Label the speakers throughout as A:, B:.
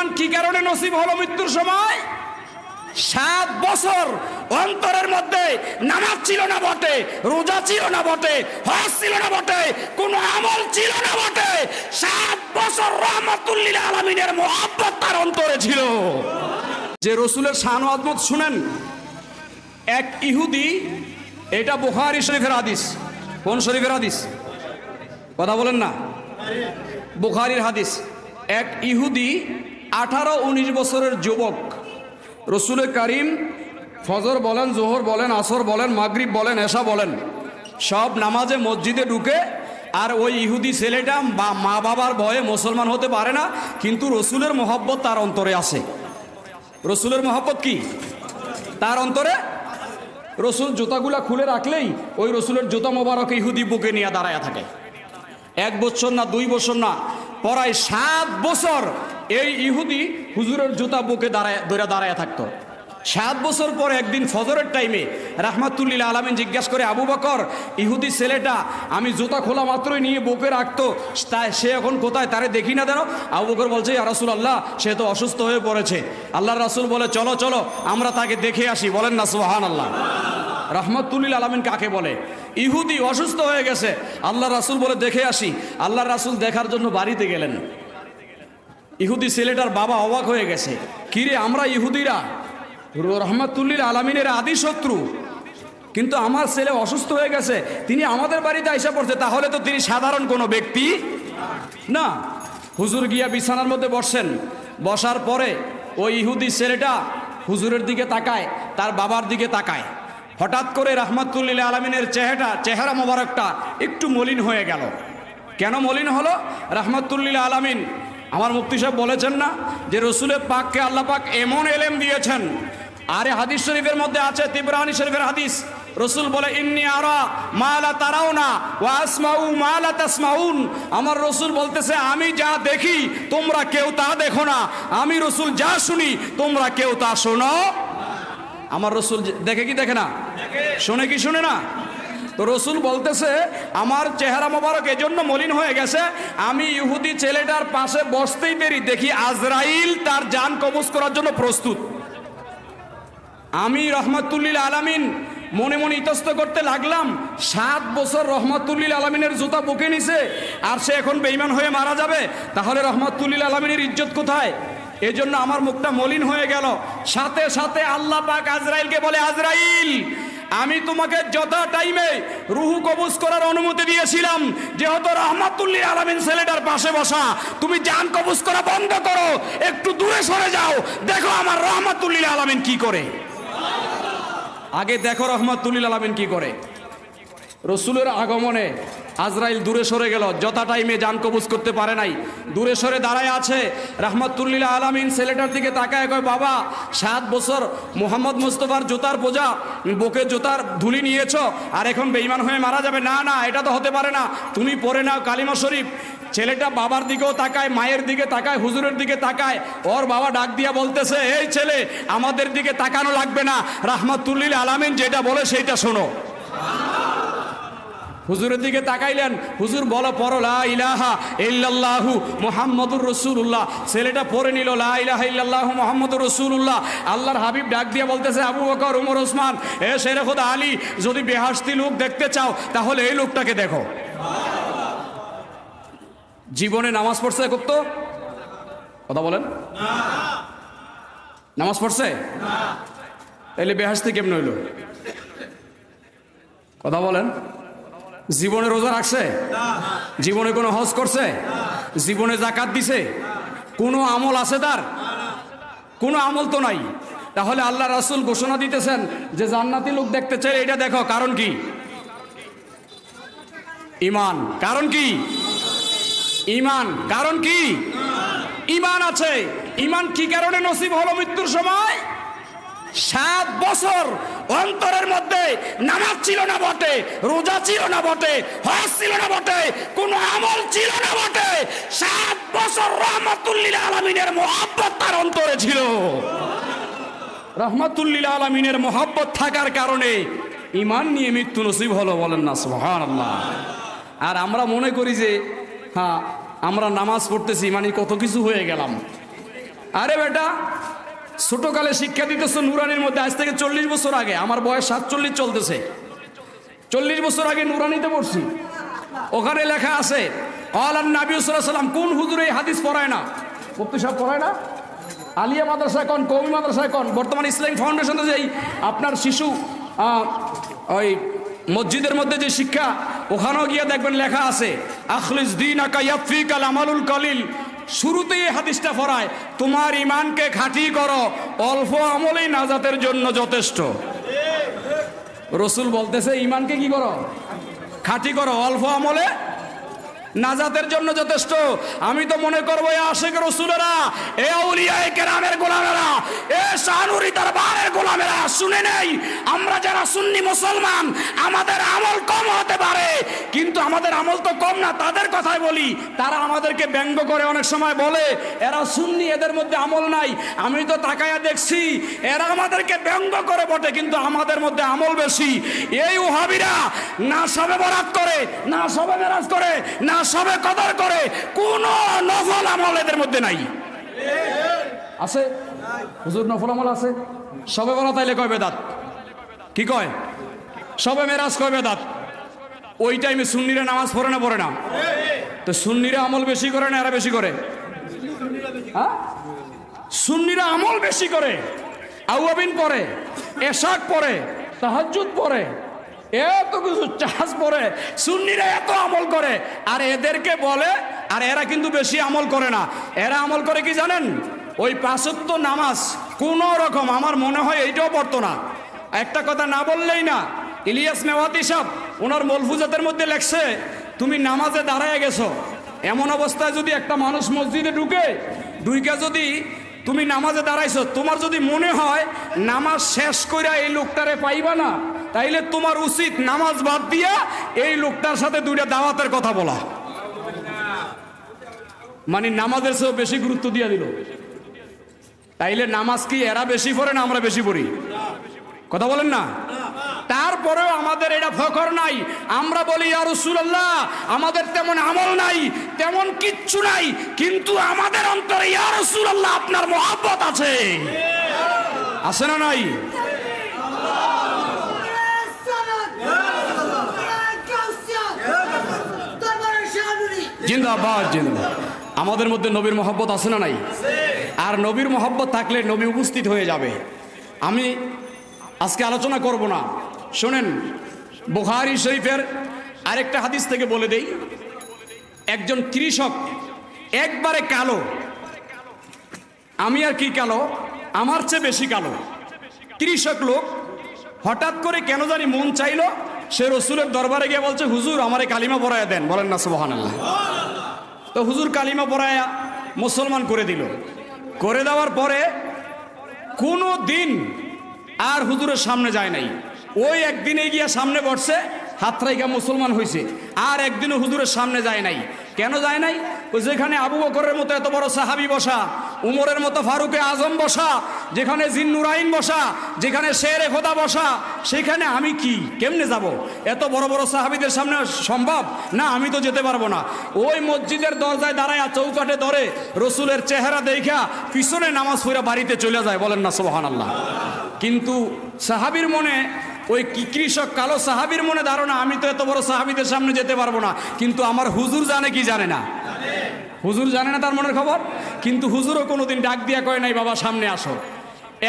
A: ইমান কি কারণে নসিব হলো মৃত্যুর সময়? 7 বছর অন্তরের মধ্যে নামাজ ছিল না বটে, রোজা ছিল না বটে, হজ ছিল না বটে, কোনো আমল ছিল না বটে, 7 বছর রাহমাতুল লিল আলামিনের মুহাব্বত তার অন্তরে ছিল। যে রসুলের শান ও আজমত শুনেন, এক ইহুদি, এটা বুখারী শরীফের হাদিস। কোন শরীফের হাদিস? কথা বলেন না, বুখারীর হাদিস। এক ইহুদি 18-19 বছরের যুবক রসুল করিম ফজর বলেন, জোহর বলেন, আসর বলেন, মাগরিব বলেন, এশা বলেন, সব নামাজে মসজিদে ঢুকে। আর ওই ইহুদি ছেলেটা মা বাবার ভয়ে মুসলমান হতে পারে না, কিন্তু রসুলের মহব্বত তার অন্তরে আছে। রসুলের মহব্বত কি তার অন্তরে? রসুল জুতাগুলা খুলে রাখলেই ওই রসুলের জুতা মোবারক ইহুদি বুকে নিয়ে দাঁড়ায় থাকে। 1 বছর না 2 বছর না, প্রায় 7 বছর এই ইহুদি হুজুরের জুতা বুকে দাঁড়ায় থাকতো। 7 বছর পর একদিন ফজরের টাইমে রাহমাতুল লিল আলামিন জিজ্ঞাসা করে, আবু বকর, ইহুদি ছেলেটা আমি জুতা খোলা মাত্রই নিয়ে বুকে রাখতো, সে এখন কোথায়? তারে দেখি না। দেন আবু বকর বলছে, ইয়া রাসূলুল্লাহ, সে তো অসুস্থ হয়ে পড়েছে। আল্লাহর রাসূল বলে, চলো চলো আমরা তাকে দেখে আসি। বলেন না সুবহানাল্লাহ। রাহমাতুল লিল আলামিন কাকে বলে? ইহুদি অসুস্থ হয়ে গেছে, আল্লাহ রাসূল বলে দেখে আসি। আল্লাহর রাসূল দেখার জন্য বাড়িতে গেলেন। ইহুদি ছেলেটার বাবা অবাক হয়ে গেছে, কিরে আমরা ইহুদিরা রাহমাতুল লিল আলামিনের আদি শত্রু, কিন্তু আমার ছেলে অসুস্থ হয়ে গেছে, তিনি আমাদের বাড়িতে আইসা পড়ছে, তাহলে তো তিনি সাধারণ কোনো ব্যক্তি না। হুজুর গিয়া বিছানার মধ্যে বসছেন। বসার পরে ওই ইহুদি ছেলেটা হুজুরের দিকে তাকায়, তার বাবার দিকে তাকায়। হঠাৎ করে রাহমাতুল লিল আলামিনের চেহারা মোবারকটা একটু মলিন হয়ে গেল। কেন মলিন হলো? রাহমাতুল লিল আলামিন, আমার মুফতি সাহেব বলেছেন না যে রসুলের পাককে আল্লাহ পাক এমন এলেম দিয়েছেন। আরে হাদিস শরীফের মধ্যে আছে, তিবরানী শরীফের হাদিস, রসুল বলে, ইন্নী আরা মা লা তারাউনা ওয়া আসমাউ মা লা তাসমাউন। আমার রসুল বলতেছে, আমি যা দেখি তোমরা কেউ তা দেখো না, আমি রসুল যা শুনি তোমরা কেউ তা শোনো। আমার রসুল দেখে কি দেখে না? শোনে কি শোনে না? তো রসুল বলতেছে, আমার চেহারা মোবারক এজন্য মলিন হয়ে গেছে, আমি ইহুদি ছেলেটার পাশে বসতেই দেরি দেখি আজরাইল তার জান কবজ করার জন্য প্রস্তুত। আমি রাহমাতুল লিল আলামিন মনে মনে ইতস্ত করতে লাগলাম, 7 বছর রাহমাতুল লিল আলামিনের জুতা বুকে নিছে, আর সে এখন বেঈমান হয়ে মারা যাবে, তাহলে রাহমাতুল লিল আলামিনের ইজ্জত কোথায়? এজন্য আমার মুখটা মলিন হয়ে গেল। সাথে সাথে আল্লাহ পাক আজরাইলকে বলে, আজরাইল, আমি তোমাকে যথা টাইমে রুহু কবজ করার অনুমতি দিয়েছিলাম, যেহেতু রাহমাতুল লিল আলামিন ছেলেটার পাশে বসা, তুমি জান কবজ করা বন্ধ করো, একটু দূরে সরে যাও, দেখো আমার রাহমাতুল লিল আলামিন কি করে। আগে দেখো রাহমাতুল লিল আলামিন কি করে। রসুলের আগমনে আজরাইল দূরে সরে গেল, যথা টাইমে জান কবজ করতে পারে নাই, দূরে সরে দাঁড়ায় আছে। রাহমাতুল লিল আলামিন ছেলেটার দিকে তাকায়, কয়, বাবা 7 বছর মুহাম্মদ মুস্তাফার জুতার বোঝা, বুকে জুতার ধুলি নিয়েছ, আর এখন বেঈমান হয়ে মারা যাবে? না না, এটা তো হতে পারে না, তুমি পড়ে নাও কালিমা শরীফ। ছেলেটা বাবার দিকেও তাকায়, মায়ের দিকে তাকায়, হুজুরের দিকে তাকায়। ওর বাবা ডাক দিয়া বলতেছে, এই ছেলে, আমাদের দিকে তাকানো লাগবে না, রাহমাতুল লিল আলামিন যেটা বলে সেইটা শোনো। হুজুরের দিকে তাকাইলেন, হুজুর বলো, পড়ো লা ইলাহা ইল্লাল্লাহু মুহাম্মাদুর রাসূলুল্লাহ। ছেলেটা পড়ে নিল লা ইলাহা ইল্লাল্লাহু মুহাম্মাদুর রাসূলুল্লাহ। আল্লাহর হাবিব ডাক দিয়ে বলতেছে, আবু বকর, উমর, ওসমান, শেরে খোদা আলী, যদি বেহাস্তি লোক দেখতে চাও তাহলে এই লোকটাকে দেখো। জীবনে নামাজ পড়ছে করতো? কথা বলেন, নামাজ পড়ছে? তাহলে বেহাস্তি কেমন হইল? কথা বলেন। জীবনে রোজা রাখছে? জীবনে কোনো হজ করছে? জীবনে যাকাত দিছে? কোনো আমল আছে তার? কোনো আমল তো নাই। তাহলে আল্লাহ রাসূল ঘোষণা দিতেছেন যে জান্নাতি লোক দেখতে চাই, এটা দেখো, কারণ কি? ঈমান। কারণ কি? ঈমান। কারণ কি? ঈমান আছে। ঈমান কি কারণে নসিব হলো মৃত্যুর সময়? 7 বছর অন্তরের মধ্যে নামাজ ছিল না বটে, রোজা ছিল না বটে, হজ ছিল না বটে, কোনো আমল ছিল না বটে, 7 বছর রাহমাতুল লিল আলামিনের মুহাব্বত তার অন্তরে ছিল। রাহমাতুল লিল আলামিনের মুহাব্বত থাকার কারণে ঈমান নিয়ে মৃত্যু নসিব হলো। বলেন না সুবহানাল্লাহ। আর আমরা মনে করি যে হ্যাঁ, আমরা নামাজ পড়তেছি মানে কত কিছু হয়ে গেলাম। আরে বেটা, ছোটকালে শিক্ষা দিতেছ নুরানির মধ্যে, আজ থেকে 40 বছর আগে, আমার বয়স 47 চলতেছে, 40 বছর আগে নুরানিতে পড়ছি। ওখানে লেখা আছে আল্লাহ নবী সাল্লাল্লাহু আলাইহি ওয়াসাল্লাম, কোন হুজুর এই হাদিস পড়ায় না? মুফতি সাহেব পড়ায় না? আলিয়া মাদ্রাসায় কোন, কওমি মাদ্রাসায় কোন, বর্তমান ইসলামিক ফাউন্ডেশনে যেই আপনার শিশু ওই মসজিদের মধ্যে যে শিক্ষা, ওখানেও গিয়ে দেখবেন লেখা আছে আখলিস দীনাকা ইয়াফিকাল আমালুল কলিল। শুরুতেই এই হাদিসটা পড়ায়, তোমার ইমানকে খাঁটি করো, অল্প আমলেই নাজাতের জন্য যথেষ্ট। রসুল বলতেছে ইমানকে কি করো? খাঁটি করো, অল্প আমলে নাজাতের জন্য যথেষ্ট। আমি তো মনে করবো এ আশিক রসুলেরা, এ আউলিয়ায়ে কেরামের গোলামেরা, এ শাহনুরী দরবারের গোলামেরা শুনে নেই, আমরা যারা সুন্নি মুসলমান আমাদের আমল কম হতে পারে, কিন্তু আমাদের আমল তো কম না। তাদের কথাই বলি, তারা আমাদেরকে ব্যঙ্গ করে অনেক সময় বলে এরা সুন্নি, এদের মধ্যে আমল নাই। আমি তো তাকায়া দেখছি এরা আমাদেরকে ব্যঙ্গ করে বটে, কিন্তু আমাদের মধ্যে আমল বেশি। এই ওহাবিরা না সবে বরাত করে, না সবে মেরাজ করে, না সবে কদর করে, কোন নফল আমল এদের মধ্যে নাই। আছে হুজুর নফল আমল আছে? সবে বরাত তাইলে কয় বেদাত, কি কয়? সবে মেরাজ কয় বেদাত। ওই টাইমে সুন্নিরা নামাজ পড়ে না, পড়ে না? তো সুন্নিরা আমল বেশি করে না এরা বেশি করে? হ্যাঁ, সুন্নিরা আমল বেশি করে, আউয়াবিন পড়ে, এশাক পড়ে, তাহাজ্জুদ পড়ে, এত কিছু চাষ পড়ে, সুন্নিরা এত আমল করে। আর এদেরকে বলে, আর এরা কিন্তু বেশি আমল করে না। এরা আমল করে কি জানেন? ওই 5 ওয়াক্ত নামাজ কোন রকম, আমার মনে হয় এইটাও পড়তো না। একটা কথা না বললেই না, ইলিয়াস মেওয়াতি সাহেব ওনার মলফুজাতের মধ্যে লেখছে, তুমি নামাজে দাঁড়ায় গেছো, এমন অবস্থায় যদি একটা মানুষ মসজিদে ঢুকে যদি তুমি নামাজে দাঁড়াইছো, তোমার যদি মনে হয় নামাজ শেষ করে এই লোকটারে পাইবা না, তাইলে তোমার উচিত নামাজ বাদ দিয়া এই লোকটার সাথে 2টা দাওয়াতের কথা বলা। মানে নামাজের চেয়েও বেশি গুরুত্ব দিয়া দিল। তাইলে নামাজ কি এরা বেশি পড়ে না আমরা বেশি পড়ি? কথা বলেন না? তারপরেও আমাদের এটা ফখর নাই। আমরা বলি ইয়া রাসূলুল্লাহ, আমাদের তেমন আমল নাই, তেমন কিচ্ছু নাই, কিন্তু আমাদের অন্তরে ইয়া রাসূলুল্লাহ আপনার মহব্বত আছে। আছে না নাই? জিন্দাবাদ, জিন্দাবাদ। আমাদের মধ্যে নবীর মহব্বত আছে না নাই? আর নবীর মহব্বত থাকলে নবী উপস্থিত হয়ে যাবে। আমি আজকে আলোচনা করব না, শোনেন বুখারী শরীফের আরেকটা হাদিস থেকে বলে দেই। একজন কৃষক, একবারে কালো, আমি আর কি কালো, আমার চেয়ে বেশি কালো কৃষক লোক, হঠাৎ করে কেন জানি মন চাইলো, সে রসুলের দরবারে গিয়ে বলছে হুজুর আমারে কালিমা পড়ায়া দেন। বলেন না সুবহানাল্লাহ। তো হুজুর কালিমা পড়ায়া মুসলমান করে দিল। করে দেওয়ার পরে কোনো দিন আর হুজুরের সামনে যায় নাই। ওই একদিনে গিয়া সামনে বসছে, হাত রাইখা মুসলমান হয়েছে। আর একদিনও হুজুরের সামনে যায় নাই। কেন যায় নাই? যেখানে আবু বকরের মতো এত বড় সাহাবী বসা, উমরের মতো ফারুকে আজম বসা, যেখানে জিন্নুরাইন বসা, যেখানে শেরে খোদা বসা, সেখানে আমি কি কেমনে যাব? এত বড় বড় সাহাবীদের সামনে সম্ভব না, আমি তো যেতে পারবো না। ওই মসজিদের দরজায় দাঁড়ায় চৌকাঠে ধরে রসুলের চেহারা দেখা পিছনে নামাজ পড়ে বাড়িতে চলে যায়। বলেন না সুবহানাল্লাহ। কিন্তু সাহাবীর মনে, ওই কৃষক কালো সাহাবীর মনে ধারণা আমি তো এত বড় সাহাবীদের সামনে যেতে পারবো না। কিন্তু আমার হুজুর জানে কি জানে না? হুজুর জানে না তার মনের খবর। কিন্তু হুজুরও কোনোদিন ডাক দিয়া কয় নাই বাবা সামনে আসো।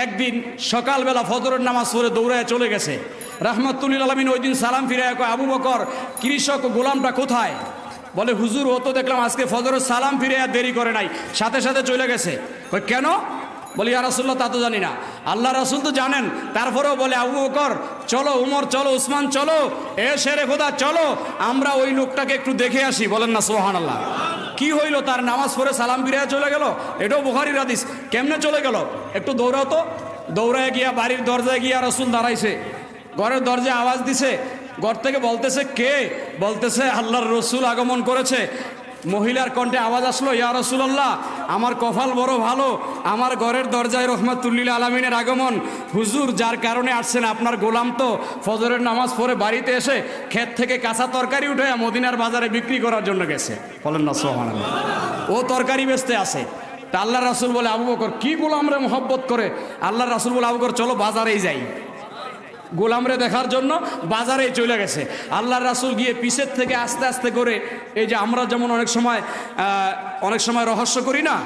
A: একদিন সকালবেলা ফজরের নামাজ পড়ে দৌড়ায় চলে গেছে। রাহমাতুল্লিল আলামিন ওই দিন সালাম ফিরাইয়া কয় আবু বকর, কৃষক গোলামটা কোথায়? বলে হুজুর ও তো দেখলাম আজকে ফজরের সালাম ফিরাইয়া দেরি করে নাই, সাথে সাথে চলে গেছে। কয় কেন? বলি ইয়া রাসূলুল্লাহ তা তো জানি না। আল্লাহ রাসূল তো জানেন। তারপরেও বলে আবু বকর চলো, উমর চলো, উসমান চলো, এ শেরে খোদা চলো, আমরা ওই লোকটাকে একটু দেখে আসি। বলেন না সুবহানাল্লাহ। কি হইল? তার নামাজ পড়ে সালাম ফিরিয়ে চলে গেল। এটাও বুখারীর হাদিস। কেমনে চলে গেল? একটু দৌড়াও তো। দৌড়ায় গিয়া বাড়ির দরজায় গিয়া রাসূল দাঁড়াইছে। ঘরের দরজায় আওয়াজ দিছে। ঘর থেকে বলতেছে কে? বলতেছে আল্লাহর রসুল আগমন করেছে। মহিলার কণ্ঠে আওয়াজ আসলো, ইয়া রাসূলুল্লাহ, আমার কপাল বড় ভালো, আমার ঘরের দরজায় রহমাতুল্লিল আলামিনের আগমন। হুজুর যার কারণে আসছেন আপনার গোলাম তো ফজরের নামাজ পড়ে বাড়িতে এসে ক্ষেত থেকে কাঁচা তরকারি উঠে মদিনার বাজারে বিক্রি করার জন্য গেছে। বলেন না সুবহানাল্লাহ। ও তরকারি বেচতে আসে। তা আল্লাহ রাসূল বলে, আবু বকর কি গোলামরে মোহব্বত করে? আল্লাহ রাসূল বলে, আবু বকর চলো বাজারেই যাই। গোলামরে দেখার জন্য বাজারে চলে গেছে। আল্লাহ রাসূল গিয়ে পিছের থেকে আস্তে আস্তে করে, এই যে আমরা যেমন অনেক সময় রহস্য করি না,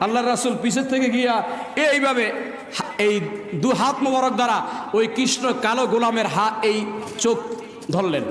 A: আল্লাহ রাসূল পিছের থেকে গিয়া এইভাবে এই দু হাত মোবারক দ্বারা ওই কৃষ্ণ কালো গোলামের এই চোখ ধরলেন।